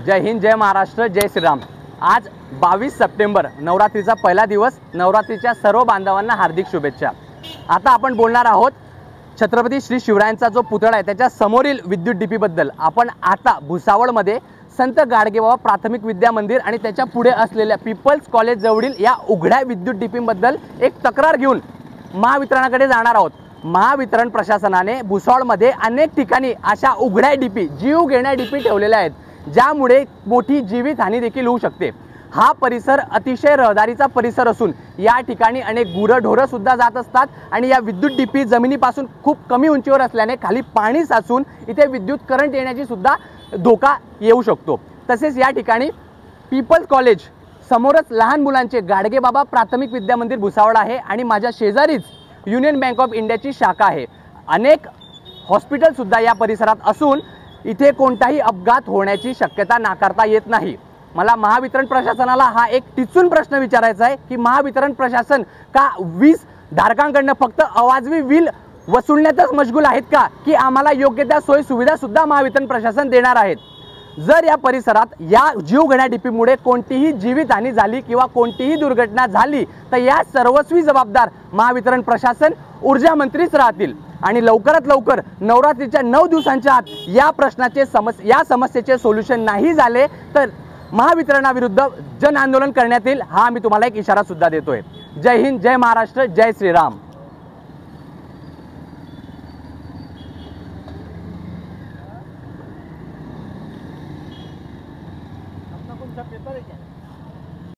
जय हिंद, जय महाराष्ट्र, जय श्रीराम। आज 22 सप्टेंबर नवरात्रीचा पहिला दिवस। नवरात्रीच्या सर्व बांधवांना हार्दिक शुभेच्छा। आता आपण बोलणार आहोत छत्रपती श्री शिवरायांचा जो पुतळा आहे त्याच्या समोरील विद्युत डीपी बद्दल। आपण आता भुसावळमध्ये संत गाडगेबाबा प्राथमिक विद्या मंदिर आणि त्याच्या पुढे असलेल्या पीपल्स कॉलेज जवळील या उघड्या विद्युत डीपी बद्दल एक तक्रार घेऊन महावितरणाकडे जाणार आहोत। महावितरण प्रशासनाने भुसावळमध्ये अनेक ठिकाणी अशा उघड्या डीपी, जीव घेण्या डीपी ठेवलेल्या आहेत, ज्यामुळे मोठी जीवितहानी देखील होऊ शकते। हा परिसर अतिशय रहदारीचा परिसर असून या ठिकाणी अनेक गुरढोरं सुद्धा जात असतात आणि या विद्युत डीपी जमिनीपासून खूप कमी उंचीवर असल्याने खाली पाणी साचून इथे विद्युत करंट येण्याची सुद्धा धोका येऊ शकतो। तसेच या ठिकाणी पीपल्स कॉलेज समोरच लहान मुलांचे गाडगेबाबा प्राथमिक विद्या मंदिर भुसावळ आहे आणि माझ्या शेजारीच युनियन बँक ऑफ इंडियाची शाखा आहे। अनेक हॉस्पिटल सुद्धा या परिसरात असून इथे कोणताही अपघात होण्याची शक्यता नाकारता येत नाही। मला महावितरण प्रशासनाला हा एक टिचून प्रश्न विचारायचा आहे की महावितरण प्रशासन का वीज धारकांकडून फक्त अवाजवी बिल वसूलण्यातच मशगूल आहेत का, की आम्हाला योग्य त्या सोयी सुविधा सुद्धा महावितरण प्रशासन देणार आहेत। जर या परिसरात या जीवघेण्या डीपीमुळे कोणतीही जीवितहानी झाली किंवा कोणतीही दुर्घटना झाली तर या सर्वस्वी जबाबदार महावितरण प्रशासन, ऊर्जा मंत्रीच राहतील। आणि लवकरात लवकर नवरात्रीच्या 9 दिवसांच्या आत या समस्येचे सोल्युशन नाही झाले तर महावितरणाविरुद्ध जन आंदोलन करण्यात येईल। हा मी तुम्हाला एक इशारा सुद्धा देतोय। जय हिंद, जय महाराष्ट्र, जय श्रीराम।